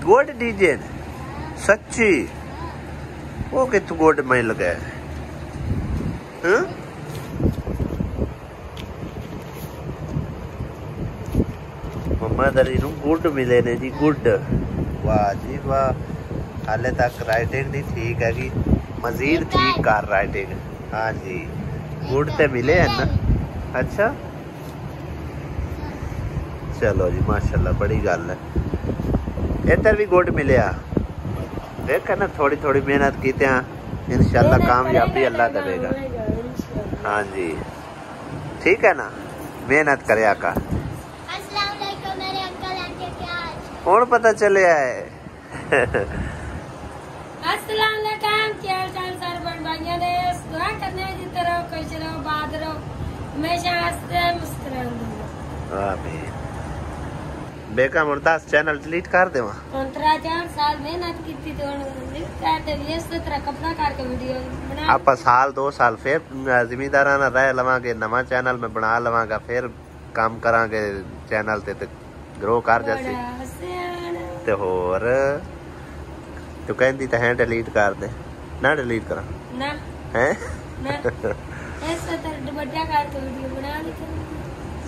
गोड डीजे सच्ची वो कितु गोड में लगा है मम्मा दरी नू गुड मिले ने जी गुड वाह जी वाह हाले तक राइटिंग नहीं ठीक है कि मजीद ठीक कर राइटिंग हाँ जी गुड ते मिले है ना अच्छा चलो जी माशाल्लाह बड़ी गल है इधर भी गुड मिले देख ना थोड़ी थोड़ी मेहनत की इंशाल्लाह कामयाबी अल्लाह देगा हाँ जी ठीक है ना मेहनत करे कर कौन पता चले आए बेका मुर्दास चैनल डिलीट कर देवा 4 साल मेहनत की थी तो डिलीट कर दे ये इस तरह कपड़ा करके वीडियो बना आप साल 2 साल फिर जिम्मेदाराना रह लवांगे नवा चैनल में बना लवांगा फिर काम करांगे चैनल ते ग्रो कर जैसे ते होर तू कहंदी ते है डिलीट कर दे ना डिलीट करा ना हैं ना ऐसा तो बड़ा करके वीडियो बना ली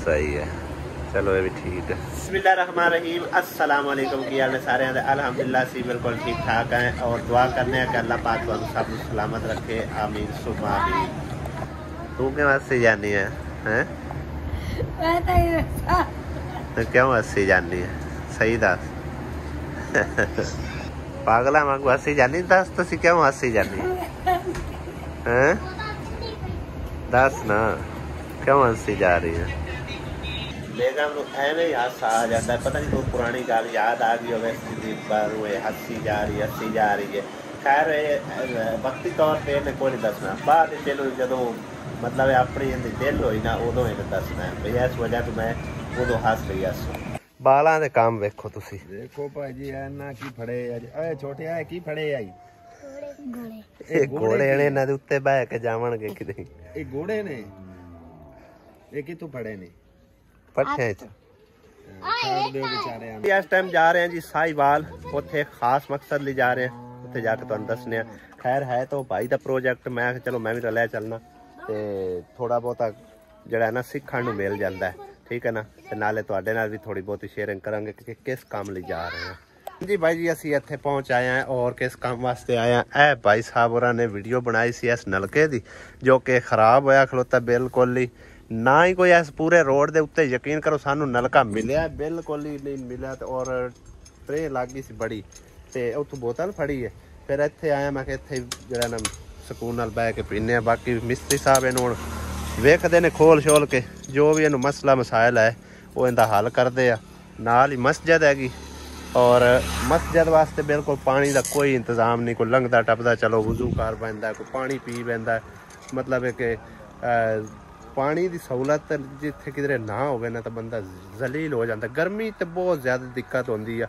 सही है चलो ये भी ठीक है बिस्मिल्लाहिर्रहमानिर्रहीम अस्सलाम वालेकुम की हाल है सारे अल्हम्दुलिल्लाह सी बिल्कुल ठीक ठाक हैं और दुआ करने हैं कि अल्लाह पाक तुम सब सलामत रखे आमीन सुबह आमीन तू क्यों हंसी जानी है हैं तो क्यों हंसी जानी है सही दस पागला वांगू हंसी जानी दस तो क्यों हंसी जानी हैं दस ना क्यों हंसी जा रही है बेगम एवं ही हादसा आ जाता है पता नहीं कोई पुरानी गल याद आ गई हो हंसी जा रही है खैर वक्ती तौर पर इन्हें कोई नहीं दसना बाद चलो जो मतलब अपनी दिल होई ना उदों इन्हें दसना है भाई इस वजह तो मैं उदों हस रही हस बालां दे काम वेखो तुसी देखो भाजी ना की फड़े ए छोटे आ की फड़े आई घोड़े घोड़े ने ना दे उत्ते बह के जावणगे किते ए घोड़े ने ए कितों फड़े ने इस टाइम जा रहे हैं जी साहिवाल उत्थे खास मकसद ले जा रहे हैं उत्थे जाके तुहानू दसने खैर है तो भाई दा प्रोजेक्ट मैं चलो मैं भी रलिया चलना ते थोड़ा बहुता जिहड़ा ना सीखण नू मिल जांदा है ठीक है ना ते नाले तुहाडे नाल भी थोड़ी बहुत शेयरिंग करांगे कि किस काम ले जा रहे हैं जी भाई जी असीं इत्थे पहुंच आए हैं और किस काम वास्ते आए हैं ए भाई साहब होरां ने वीडियो बनाई सी इस नलके दी जो कि खराब होया खलोता बिल्कुल ही ना ही कोई इस पूरे रोड के उत्ते यकीन करो सानू नलका मिले बिल्कुल ही नहीं मिला और ट्रे लग गई सी बड़ी तो उतों बोतल फड़ी है फिर इत्थे आया मैं इत्थे जरा ना सकून नाल बह के पीने बाकी मिस्त्री साहब इनू हुण वेखदे ने खोल शोल के जो भी इनू मसला मसाइल है वो इनका हल करते नाल ही मस्जिद हैगी और मस्जिद वास्ते बिल्कुल पानी का कोई इंतजाम नहीं कोई लंघदा टपदा चलो वजू कर पैंदा कोई पानी पी पैंदा मतलब है कि पानी की सहूलत जिथे किधरे ना होवे ना तो बंदा जलील हो जाता गर्मी तो बहुत ज़्यादा दिक्कत होती है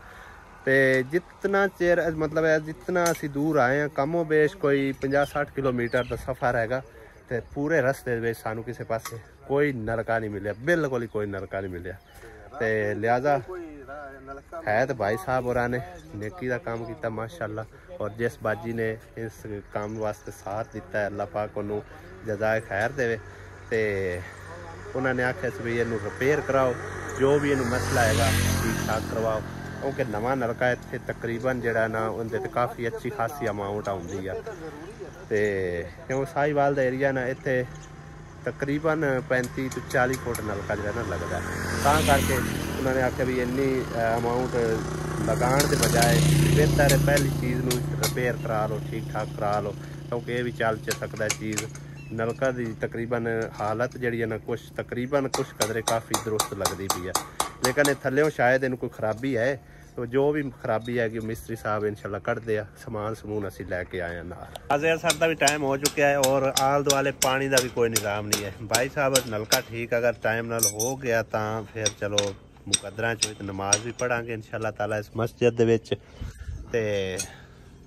तो जितना चेर मतलब है जितना असी दूर आए हैं कमो बेश कोई 50-60 किलोमीटर का सफ़र हैगा तो पूरे रस्ते में सानू किसी पास कोई नलका नहीं मिले बिल्कुल ही कोई नलका नहीं मिले तो लिहाजा है तो भाई साहब और ने नेकी का काम किया माशाल्लाह और जिस बाजी ने इस काम वास्ते साथ दिता है अल्लाह पाक उन्होंने जजाए खैर देवे ते उन्होंने आख्या भी इनू रिपेयर कराओ जो भी इनू मसला है ठीक ठाक करवाओ क्योंकि नवा नलका इतने तकरीबन जरा ना उनके काफ़ी अच्छी खासी अमाउंट आती है तो क्यों साहिवाल का एरिया ना इतने तकरीबन 35 तो 40 फुट नलका जो ना लगता है करके उन्होंने आख्या भी इन्नी अमाउंट लगाने के बजाय बेहतर है पहली चीज़ में रिपेयर करा लो ठीक ठाक करा लो क्योंकि ये भी चल सकता है चीज़ नलका की तकरीबन हालत जी ना कुछ तकरीबन कुछ कदरे काफ़ी दुरुस्त लगती पी है लेकिन थल्यों शायद इन कोई खराबी है तो जो भी खराबी है कि मिस्त्री साहब इंशाल्लाह कढ़ते हैं समान समून असी लैके आए हैं नाल अजहर सर का भी टाइम हो चुका है और आल दुआले पानी का भी कोई निज़ाम नहीं है भाई साहब नलका ठीक अगर टाइम नाल हो गया तो फिर चलो मुकदरा नमाज भी पढ़ांगे इंशाल्लाह ताला इस मस्जिद ते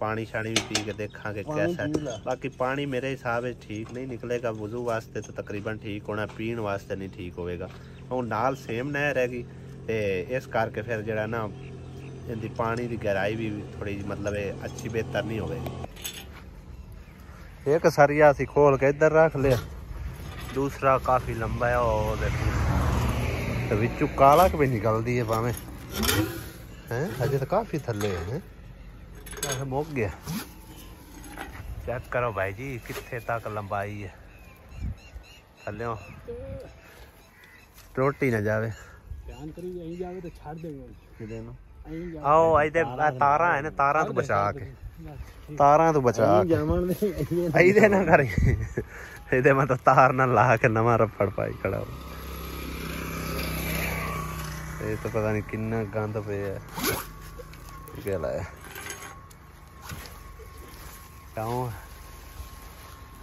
पानी शानी भी पी के देखा कैसा है बाकी पानी मेरे हिसाब से ठीक नहीं निकलेगा वजू वास्ते तो तकरीबन ठीक होना पीण वास्ते नहीं ठीक होएगा और नाल सेम नहर हैगी ਤੇ ਇਸ ਕਰਕੇ ਫਿਰ ਜਿਹੜਾ ਨਾ ਇਹਦੀ ਪਾਣੀ ਦੀ ਗਹਿਰਾਈ ਵੀ ਥੋੜੀ ਜਿਹੀ ਮਤਲਬ ਅੱਛੀ ਬਿਹਤਰ ਨਹੀਂ ਹੋਵੇਗੀ। एक सरिया सी खोल के इधर रख लिया, दूसरा काफी लंबा है और देखो विचू काला भी निकलती है भावे हैं, अजे तो काफी थले है, मुक गया। चेक करो भाई जी कितने तक लंबाई है, थल्ले टोटी ना जावे, आओ इधर तारा है ना, तारा तो बचा के, तारा तो बचा के ना कर मतलब तार ना ला के नवा रफड़ पाई खड़ा हो। ये तो पता नहीं कितना गंद पे है लाया क्यों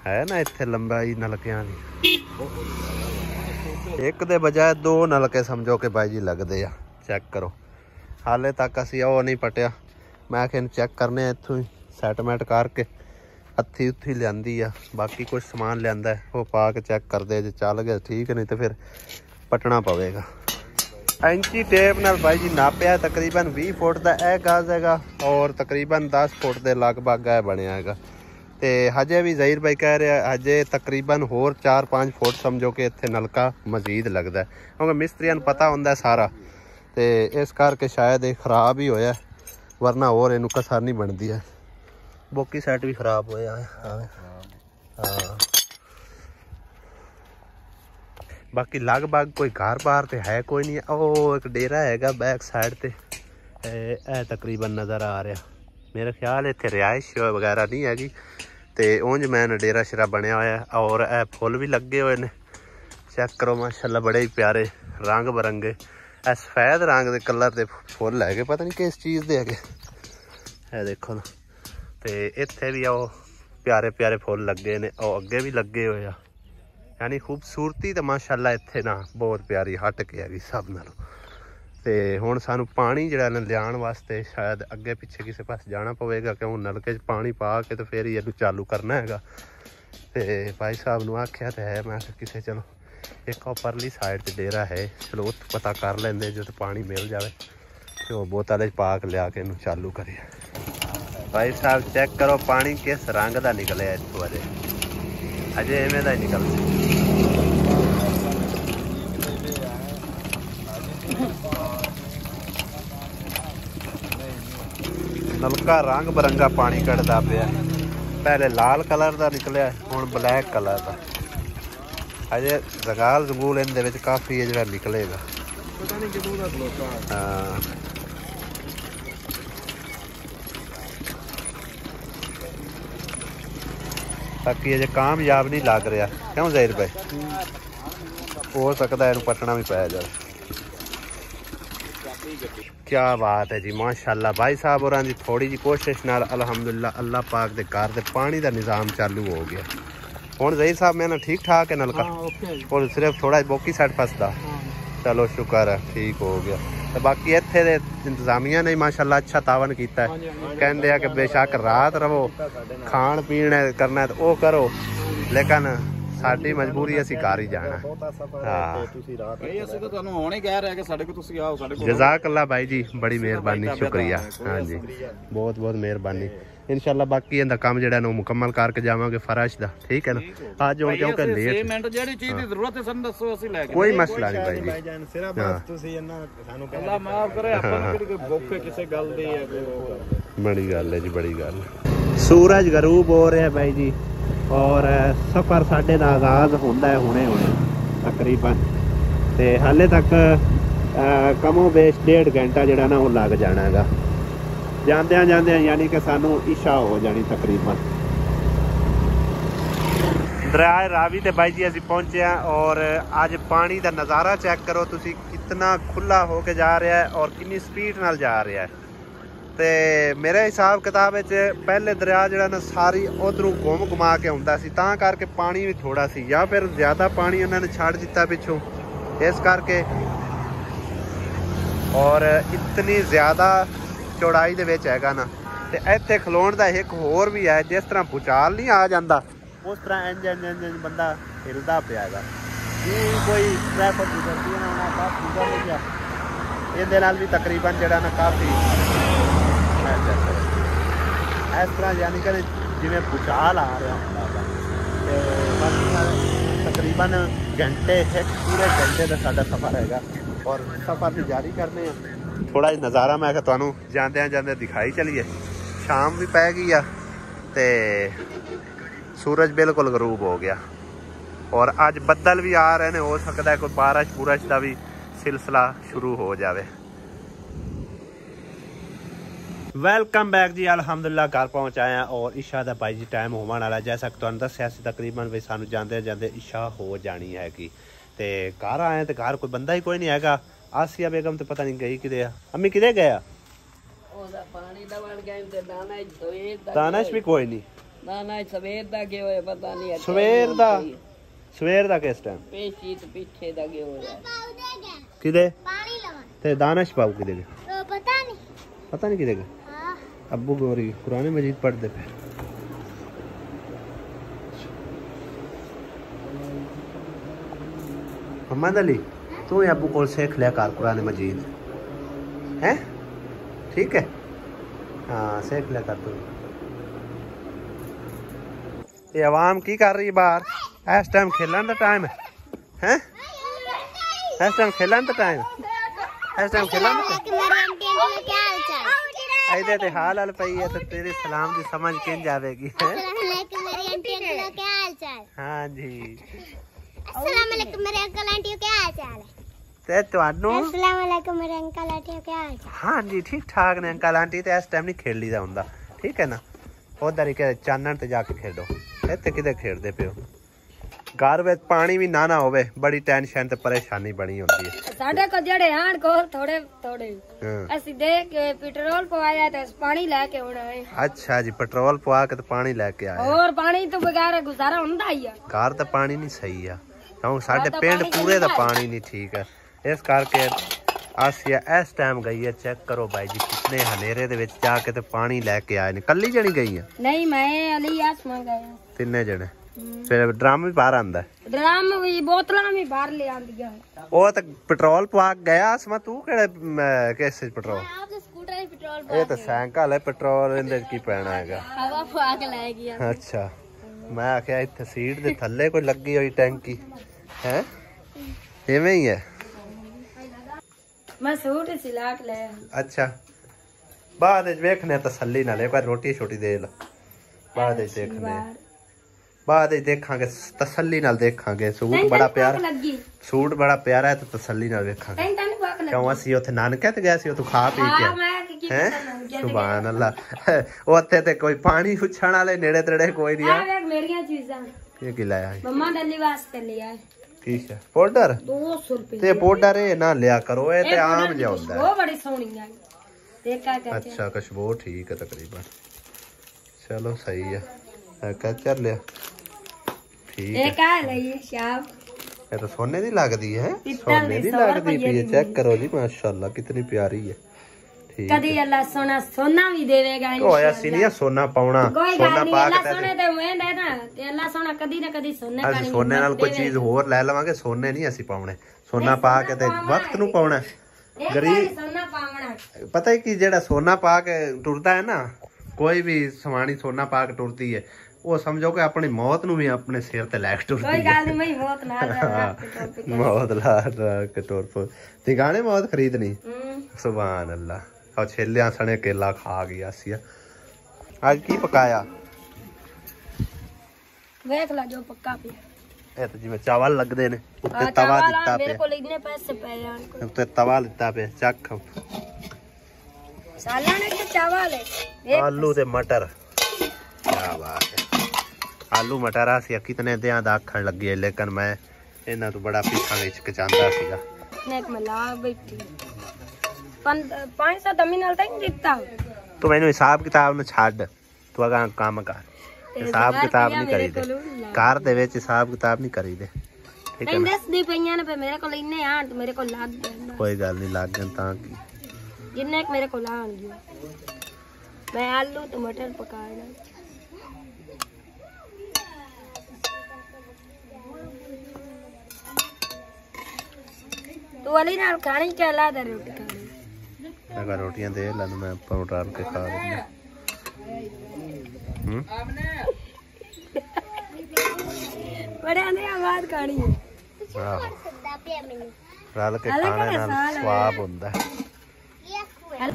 है ना इत्थे लंबाई नलकियां दी, एक दे बजाय दो नलके समझो कि भाई जी लगते आ। चेक करो हाले तक असी वो नहीं पटिया, मैं कि चेक करने इत्थों ही सैटमेंट करके हथी उत्थी लियांदी आ, बाकी कुछ समान लियांदा है वो पा के चेक करते जे चल गया ठीक, नहीं तो फिर पटना पवेगा। इंची टेप नाल भाई जी नापिया तकरीबन 20 फुट का यह गज हैगा और तकरीबन 10 फुट के लगभग यह बनया हैगा। ते हजे भी ज़हीर भाई कह रहे हजे तकरीबन होर 4-5 फुट समझो कि इत्थे नलका मजीद लगता है, क्योंकि मिस्त्रियों को पता होंदा सारा, तो इस करके शायद ये खराब ही होया, वरना होर इनू कसर नहीं बनती है। बोकी सेट भी खराब होया है हाँ। बाकी लगभग कोई घर बार तो है कोई नहीं, ओ एक डेरा हैगा बैक साइड ते ए तकरीबन नज़र आ रहा, मेरे ख्याल इत्थे रिहाइश वगैरह नहीं हैगी, तो उंज मैन डेरा शेरा बनया होया और ए फुल भी लगे हुए ने। चेक करो माशाल्लाह बड़े ही प्यारे रंग बिरंगे सफेद रंग के कलर के फुल है, पता नहीं किस चीज़ के है देखो ना। तो इत्थे भी आओ प्यारे प्यारे फुल लगे ने और अगे भी लगे हुए आ, यानी खूबसूरती तो माशाल्लाह इत्थे ना बहुत प्यारी हट के हैगी सब नालों। तो हुण सानू पानी जिहड़ा लियाण वास्ते शायद अगे पिछे किसी पास जाना पवेगा, क्यों नलके च पानी पा के तो फिर ही इहनूं चालू करना हैगा। तो भाई साहब नूं आख्या तो है मैं किसी चलो एक परली साइड ते डेरा है, चलो उत्थे पता कर लेंदे जो तो पानी मिल जाए तो बोतल पा के लिया के इहनूं चालू करिए। भाई साहब चेक करो पानी किस रंग का निकले इतों, अजे इवें दा ही निकल नलका रंग बिरंगा पानी कढ़दा पिया, पहले लाल कलर का निकलिया हुण ब्लैक कलर का, अजे जगाल जगूल इहदे विच काफ़ी है जिहड़ा निकलेगा। हाँ बाकी अजे कामयाब नहीं लग रहा, क्यों ज़हीर भाई हो सकता है इहनूं पटना भी पै जाए। क्या बात है जी माशाल्लाह भाई साहब और जी थोड़ी जी कोशिश नाल अल्हम्दुलिल्लाह अल्लाह पाक दे घर दे पानी का निज़ाम चालू हो गया। हुण ज़हीर साहब मैं ना ठीक ठाक है नलका और सिर्फ थोड़ा बोकी साइड फसदा, चलो शुक्र है ठीक हो गया। तो बाकी इत्थे दे इंतजामिया ने माशाल्लाह अच्छा तावन किया है, कहते हैं कि बेशक रात रवो खाण पीण करना है तो वो करो, लेकिन साडी मजबूरी असी घर ही जाना। जज़ाकल्लाह भाई जी बड़ी मेहरबानी शुक्रिया, हाँ जी बहुत बहुत मेहरबानी। इंशाल्लाह बाकी इहदा काम जिहड़ा ना मुकम्मल करके जावांगे फर्श दा, ठीक है ना। आज हुण क्योंकि लेट जेहड़ी चीज़ दी जरूरत है सन दसो असी लेके कोई मसला नहीं भाई जी, सिर्फ बस तुसी इन्ना सानू अल्लाह माफ करे अपन कोई भुख किसे गल दी है, बड़ी गल है जी बड़ी गल। सूरज गरूब हो रहा है भाई जी और सफ़र साढ़े का आगाज़ होंदा है हुणे हुणे तकरीबन, तो हाले तक कमो बेश 1.5 घंटा जिहड़ा ना वो लग जाना हैगा जांदियां जांदियां, यानी कि सानू इशा हो जानी तकरीबन। दरिया रावी ते भाई जी असीं पहुंचे हैं और अज पानी का नज़ारा चेक करो तुसी कितना खुला हो के जा रहा है और कितनी स्पीड नाल जा रहा है। तो मेरे हिसाब किताब पहले दरिया जिहड़ा ना सारी उधरों घुम घुमा के आउंदा सी, तां करके पानी भी थोड़ा सी, या फिर ज़्यादा पानी उन्होंने छड़ दिता पिछों इस करके, और इतनी ज़्यादा चौड़ाई दे विच हैगा ना। तो इत्थे खलोण दा एक होर भी है, जिस तरह भूचाल नहीं आ जाता उस तरह इंज इंज इंज इंज बंदा हिलदा पिया हैगा, कोई ट्रैफिक गुजरती है ना बस गुजर गया ਇਹਦੇ ਨਾਲ ਵੀ ਤਕਰੀਬਨ ਜਿਹੜਾ ਨਾ ਕਾਫੀ ਇਸ ਤਰ੍ਹਾਂ ਯਾਨੀ ਕਿ ਜਿਵੇਂ ਭੂਚਾਲ ਆ ਰਿਹਾ ਹੁੰਦਾ ਵਾ ਤੇ ਬਸ ਤਕਰੀਬਨ ਘੰਟੇ ਇੱਕ ਪੂਰੇ ਘੰਟੇ ਦਾ ਸਾਡਾ ਸਫ਼ਰ ਹੈਗਾ ਔਰ ਸਫ਼ਰ ਵੀ ਜਾਰੀ ਕਰਨੇ ਆ। ਥੋੜਾ ਜਿਹਾ ਨਜ਼ਾਰਾ ਮੈਂ ਕਿਹਾ ਤੁਹਾਨੂੰ ਜਾਂਦਿਆਂ ਜਾਂਦੇ ਦਿਖਾਈ ਚਲੀਏ। ਸ਼ਾਮ ਵੀ ਪੈ ਗਈ ਆ ਤੇ ਸੂਰਜ ਬਿਲਕੁਲ ਗਰੂਬ ਹੋ ਗਿਆ ਔਰ ਅੱਜ ਬੱਦਲ ਵੀ ਆ ਰਹੇ ਨੇ, ਹੋ ਸਕਦਾ ਹੈ ਕੋਈ ਬਾਰਿਸ਼ ਦਾ ਵੀ ਸਿਲਸਿਲਾ ਸ਼ੁਰੂ ਹੋ ਜਾਵੇ। ਵੈਲਕਮ बैक जी, अलहमदुलिल्लाह घर पहुँच आए हैं और इशा का भाई जी टाइम होने वाला। जैसा कि तुहानू दस्सिया सी तकरीबन भी सानू जांदे जांदे इशा हो जानी हैगी ते घर आए ते घर कोई बंदा ही कोई नहीं हैगा। आसिया बेगम तो पता नहीं गई किदे आ, अम्मी किदे गया? दानिश भी कोई नहीं, सवेर दा किस टाइम किदे ते दानिश बाबू किदे गए पता नहीं किदे गए। अब्बू गौरी कुरान मजीद पढ़ते पे। मोहम्मद अली तू अब्बू को सीख लिया कर कुरान मजीद है, ठीक है? हाँ सीख लिया कर तू। ये आवाम की कर रही बाहर? इस टाइम खेलन का टाइम है? इस टाइम खेलन का टाइम, इस टाइम खेलन ऐदे ते हाल हाल पई है तो तेरे सलाम की समझ किन जावेगी है? हाँ जी अस्सलाम वालेकुम मेरे अंकल आंटी क्या हाल चाल है? ते तुहानू अस्सलाम वालेकुम मेरे अंकल आंटी क्या हाल चाल? हाँ जी ठीक ठाक ने अंकल आंटी ते इस टाइम नहीं खेल लीदा हुंदा, ठीक है ना? उधर ही के चानन ते जाके खेडो, इत्थे किते खेडदे पियो। घर में पानी भी ना होवे बड़ी टेंशन ते परेशानी बनी होती है। साडे को जड़े हां को थोड़े थोड़े असि देख के पेट्रोल पवाया तो पानी लेके आना है। अच्छा जी पेट्रोल पवा के तो पानी लेके आए और पानी तो बगैर गुजारा हुंदा ही है। घर तो पानी नहीं सही है क्योंकि साडे पिंड पूरे दा पानी नहीं ठीक है, इस करके आसिया इस टाइम गई है। चेक करो भाई जी कितने हनेरे दे विच जाके ते पानी लेके आए ने। कल्ली जणी गई है? नहीं मैं अली आसमा गया। तिन्ने जने फिर ड्रम भी बाहर आंदा है? ड्रम भी बोतलां भी बाहर ले आंदियां है। ओ तो पेट्रोल पवा गया आसमा तू केड़े किस पेट्रोल? आप तो स्कूटर ही पेट्रोल ये तो साइकिल है पेट्रोल इंदे की पैना हैगा। हवा पवा के ले गया। अच्छा मैं आख्या इत्थे सीट दे थल्ले कोई लगी हुई टैंकी है, इवें ही है। मैं सूट सिला के ले। अच्छा बाद विच वेखने तसल्ली नाल एक बार रोटी छोटी दे ला, बाद विच देखने बाद देखांगे तसल्ली नाल देखांगे। सूट बड़ा प्यारा, सूट बड़ा प्यारा है तो तसल्ली नाल वेखांगे। क्यों असी उथे नानके ते गए सी तू खा पी के हैं? सुभान अल्लाह उथे ते कोई पानी पुछण वाले नेड़े तेड़े कोई नहीं है। मेरियां चीजां ये की लाया है? मम्मा दली वास्ते लिया है। ठीक है पाउडर 200 रुपए ते पाउडर ए ना लिया करो, ए ते आम जा हुंदा है। वो बड़ी सोहनी है देखा कर। अच्छा खुशबू ठीक है तकरीबन, चलो सही है। कैचर लिया ठीक है। क्या है शाम ये तो सोने दी लगदी है, सोने दी लगदी पी। चेक करो जी माशाल्लाह कितनी प्यारी है। ठीक कदी अल्लाह सोना भी देवेगा। होया सी नहीं सोना पाउना, सोना पा के सोने ते मैं दे ना ते अल्लाह सोना कदी ना कदी सोने का नहीं। सोने नाल कोई चीज होर ले लवांगे, सोने नहीं ਅਸੀਂ ਪਾਉਣੇ। सोना पा के ते वक्त ਨੂੰ ਪਾਉਣਾ। गरीब सोना पावना पता है कि जेड़ा सोना पा के टुरदा है ना, कोई भी सवानी सोना पा के टुरदी है वो समझो कि अपनी मौत नु भी अपने सिर ते लैक टुरदी है। कोई गल नहीं मैं मौत ना जा मौत ला के टुर पो दिगाने मौत खरीदनी। सुभान अल्लाह और छेलियां सने केला खा गई आसिया। आज की पकाया देख ला जो पक्का पे ए तो जिवें चावल लगदे ने उत्ते तवा दिता पे। मेरे को इतने पैसे पे यार उत्ते तवा दिता पे। चख सालाना के चावल है आलू ते मटर, क्या बात है। आलू मटर आसिया कितने दियां दा आखण लगी है, लेकिन मैं इन्हां तो बड़ा पीछा हिचकिचांदा सीगा। नेक मैं ला बैठी 500 मिनट तक दिता। तो मैंने हिसाब किताब न छाड़, तू अगा काम कर। हिसाब किताब नहीं करी दे कार दे विच, हिसाब किताब नहीं करी दे, ठीक है ना? दस दी पईयां ने पे मेरे को इन्ने आण तो मेरे को लाग गए। कोई गल नहीं लाग गए तां की जिन्ने मेरे को लाण गयो। मैं आलू टमाटर पकाना। तू वाली नाल खानी क्या ला दे रोटी खानी? का रोटियां दे लन मैं पाँव डाल के खा लेंगे। बड़े आवाज काढ़ी रल के खाने नाल स्वाद होंदा है।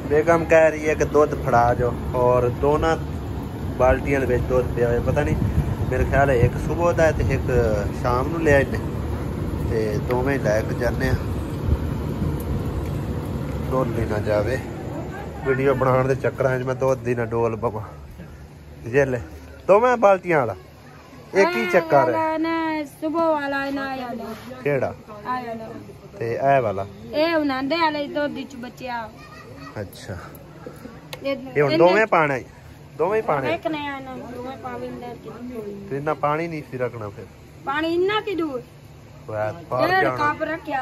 बेगम कह रही है कि दूध फड़ा जो और दोनों बाल्टियां में दूध पिया है। पता नहीं मेरे ख्याल है एक सुबह का है एक शाम नूं ले आए ते दोवें लैके जाने डोली ना जावे वीडियो बनाने के चक्कर च मैं दूध दी ना डोल पवा जेले दोवें बाल्टियां वाला एक ही चक्कर है सुबह वाला ना केड़ा ते ए वाला ए उनांदे वाले दूध च बच्चा। अच्छा ये हुण दोवें पाना है दोवें ही पाने एक नया ना दोवें पाविंदा तो इतना पानी नहीं सी रखना फिर पानी इतना की दूर और रखा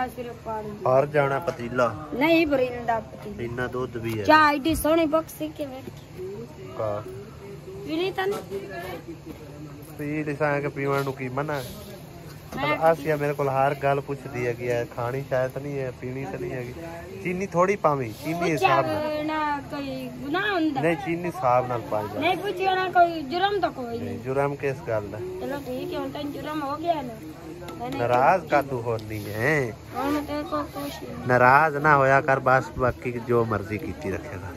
सिर्फ पानी और जाना पतीला नहीं भरिंदा पतीला इतना दूध भी है चाय दी सोनी बक्सी के का पीली तन पीली सा के पीवन नु की मना है। आसिया मेरे को हर गल पूछती है कि खानी शायद नहीं है पीनी तो नहीं है चीनी थोड़ी पावी चीनी हिसाब ना कोई गुनाह हुंदा नहीं चीनी हिसाब नाल पाई जा नहीं पूछियो ना कोई जुर्म तो कोई नहीं जुर्म किस गल दा चलो ठीक है उन जुर्म हो गया ना नाराज का तू होनी है हम तेरे को कुछ नाराज ना होया कर बस बाकी जो मर्जी कीती रखेगा।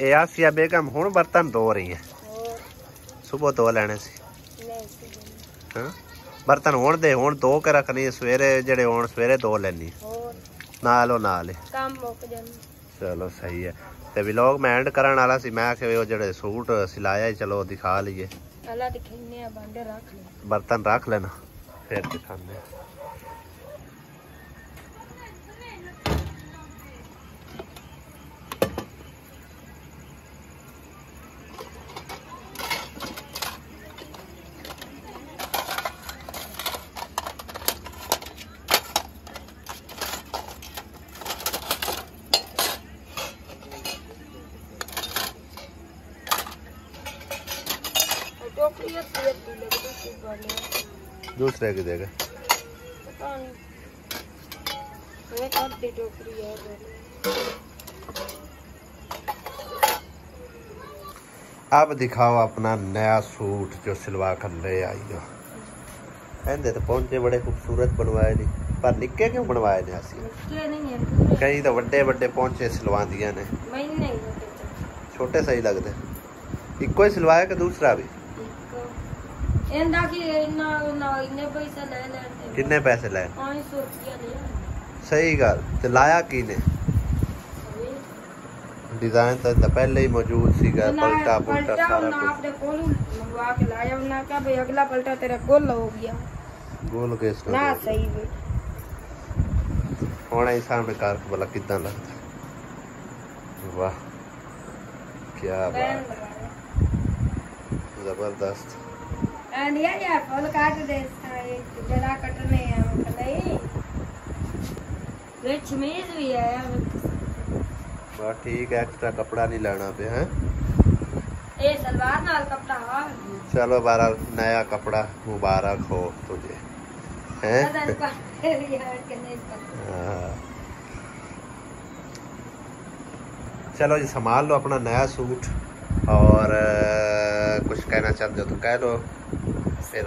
ए आसिया बेगम हुण बर्तन धो रही है सुबह धो लेने से बर्तन होण दे हुण धो के रखनी सवेरे जेड़े होण सवेरे धो लेनी नालो नाल काम मुक जांदा। चलो सही है ते व्लॉग मैं एंड करन वाला सी मैं कि वो जेड़े सूट सिलाया चलो दिखा लईए अल्लाह दिखने बांडे रख ले बर्तन रख लेना फिर दिखाने। दूसरे की देगा अब दिखाओ अपना नया सूट जो सिलवा कर ले आई हो। कहते तो पहुंचे बड़े खूबसूरत बनवाए नहीं पर निक्के क्यों बनवाए ने असी कई तो बड़े बड़े पहुंचे सिलवा दिया ने छोटे सही लगते इको ही सिलवाया कि दूसरा भी किन्ने पैसे लाए सही गल ते लाया की ने डिजाइन तो पहले ही मौजूद सीगा पलटा पुलटा सारा कुछ मंगवा के लाया ना क्या भाई अगला पलटा तेरा गोल हो गया गोल केस ना सही भी होना ही सामने कार भला कितना लगता वाह क्या बात जबरदस्त यार फल काट दे जरा कटने चमीज भी है बस ठीक है एक्स्ट्रा कपड़ा नहीं लेना पे है ए सलवार नाल कपड़ा चलो बारह नया कपड़ा मुबारक हो तुझे हैं चलो जी संभाल लो अपना नया सूट और कुछ कहना चाहते हो तो कह लो फिर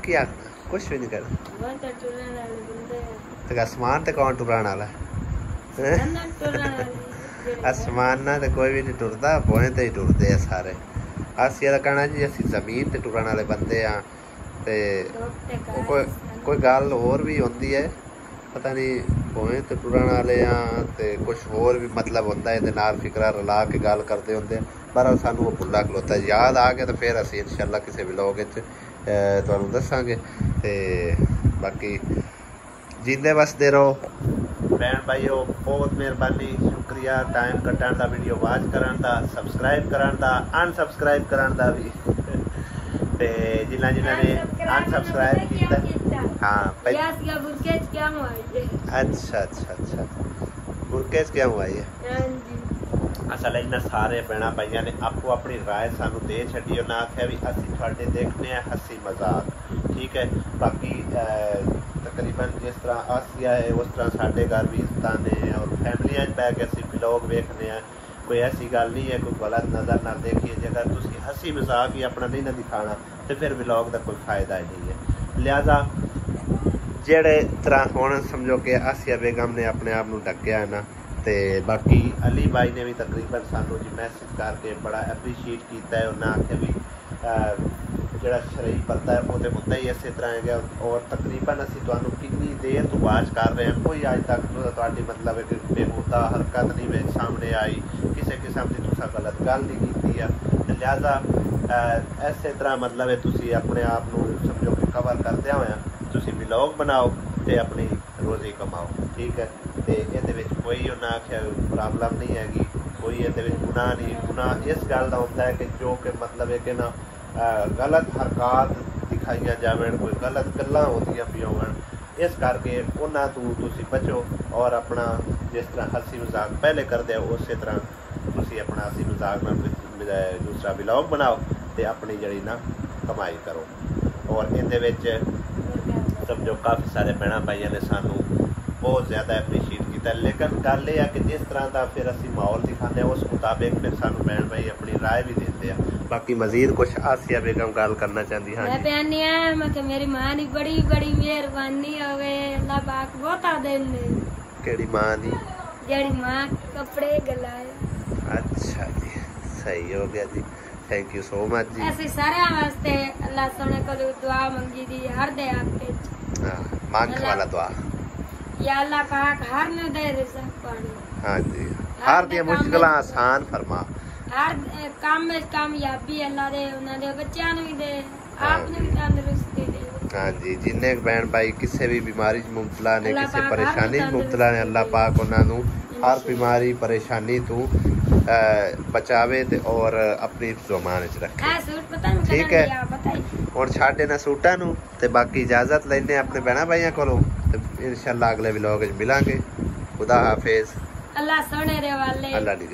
क्या कुछ भी नहीं करना तो आसमान तो कौन टुराने वाला है आसमान ना तो कोई भी नहीं टुरता बोए तो ही टुरते हैं सारे अस ये कहना जी असी जमीन ते टुरन वाले बंदे हाँ ते कोई गल होर भी होंदी है पता नहीं बोए तो टुरन वाले हाँ ते कुछ होर भी मतलब होंदा है नाल फिकरा रला के गल करते होंदे पर सानू वो भुल्ला खलोता याद आ गया तो फिर असी इंशाल्लाह किसी व्लॉग तुहानू दसांगे ते बाकी जींदे वसदे रहो भैन भाईओ बहुत मेहरबानी शुक्रिया टाइम कटण दा वीडियो वॉच करन दा सब्सक्राइब करन दा अनसबसक्राइब करन दा भी ते जिन्ना जिन्ना ने अनसबसक्राइब कीता हां अच्छा अच्छा अच्छा गुरकेज क्या हुआ है असल इन्ना सारे भैन भाइयों ने आपको अपनी राय सानू दे छड्डी ना आख्या भी असी तुहाडे देखने हंसी मजाक ठीक है बाकी तकरीबन जिस तरह आसिया है उस तरह साढ़े घर भी इज्जत ने और भैन दुनिया च बैठ के असीं व्लॉग वेखने हैं, कोई ऐसी गल नहीं है, कोई गलत नज़र ना देखिए। जे अगर तुसीं हसी मजाक ही अपना नहीं ना दिखाना तो फिर व्लॉग का कोई फायदा ही नहीं है। लिहाजा जेड़े तरह हुण समझो कि आसिया बेगम ने अपने आप को ढक्या है ना, तो बाकी अली भाई ने भी तकरीबन सानू जी मैसेज करके बड़ा एप्रीशिएट किया है। उन्हें आखे भी ਜਿਹੜਾ ਸ਼ਰਈ ਪਰਦਾ ਹੈ ਉਹਦੇ ਮੁੱਦਾ ਹੀ ਇਸੇ ਤਰ੍ਹਾਂ ਹੈਗਾ। ਔਰ ਤਕਰੀਬਨ ਅਸੀਂ ਤੁਹਾਨੂੰ ਕਿੰਨੀ ਦੇਰ ਤੋਂ ਵਾਚ ਕਰ ਰਹੇ ਹਾਂ, ਕੋਈ ਅੱਜ ਤੱਕ ਤੁਹਾਡੀ ਮਤਲਬ ਹੈ ਕਿ ਬੇਹੂਦਾ ਹਰਕਤ ਨਹੀਂ ਵਿੱਚ ਸਾਹਮਣੇ ਆਈ, ਕਿਸੇ ਕਿਸਮ ਦੀ ਤੁਸੀਂ ਗਲਤ ਗੱਲ ਨਹੀਂ ਕੀਤੀ ਆ। ਲਿਹਾਜ਼ਾ ਇਸੇ ਤਰ੍ਹਾਂ ਮਤਲਬ ਹੈ ਤੁਸੀਂ ਆਪਣੇ ਆਪ ਨੂੰ ਸਮਝੋ ਕਿ ਕਵਰ ਕਰਦਿਆਂ ਹੋਇਆ ਤੁਸੀਂ ਵਲੌਗ ਬਣਾਓ ਤੇ ਆਪਣੀ ਰੋਜ਼ੀ ਕਮਾਓ, ਠੀਕ ਹੈ। ਤੇ ਇਹਦੇ ਵਿੱਚ ਕੋਈ ਉਹਨਾਂ ਆਖਿਆ ਪ੍ਰੋਬਲਮ ਨਹੀਂ ਹੈਗੀ, ਕੋਈ ਇਹਦੇ ਵਿੱਚ ਗੁਨਾਹ ਨਹੀਂ। ਗੁਨਾਹ ਇਸ ਗੱਲ ਦਾ ਹੁੰਦਾ ਹੈ ਕਿ ਜੋ ਕਿ ਮਤਲਬ ਹੈ ਕਿ ਨਾ गलत हरकत दिखाई जाए, कोई गलत गल्लां होंदियां पई होवन, इस करके उन्हां तो तुसीं बचो और अपना जिस तरह हसी मजाक पहले करदे हो उस तरह तुसीं अपना हसी मजाक नाल दूसरा व्लॉग बनाओ ते अपनी जड़ी ना कमाई करो। और इहदे विच समझो काफ़ी सारे भैणां भाइयां ने सानू बहुत ज़्यादा एप्रीशिएट किया, लेकिन गल यह है कि जिस तरह का फिर असी माहौल दिखाने उस मुताबिक फिर सानू भैन भाई अपनी राय भी देते हैं। बाकी मजीद कुछ आसिया बेगम गल करना चाहती हाँ जी। मेरी मां दी बड़ी बड़ी मेहरबानी होवे, अल्लाह पाक बहुता देन दे। केड़ी मां दी? जेड़ी मां कपड़े गलाए। अच्छा जी, सही हो गया जी, थैंक यू सो मच जी। ऐसे सारे वास्ते अल्लाह सोने को दुआ मंगी दी हर दे आपके। हां, मांग वाला दुआ या अल्लाह पाक हर ने दे रिज़्क़ पानी। हां जी, हर दी मुश्किलां आसान फरमा, हर काम में कामयाबी अल्लाह दे, उन्हां दे बच्चों ने भी दे, आपने भी तंदुरुस्ती दे। हाँ जी, जिन्ने बहन भाई किसी भी बीमारी च मुबतला ने, किसी परेशानी च मुबतला ने, अल्लाह पाक उन्होंने हर बीमारी परेशानी तो बचावे ते और अपनी ज़ुबान च रखे, ठीक है। और छाड़े ना सूटा नू ते बाकी इजाजत लेने अपने बहना भाइयों कोलों, इंशाअल्लाह अगले व्लॉग च मिलांगे। खुदा हाफिज, अल्लाह सोने रे वाले, अल्लाह दी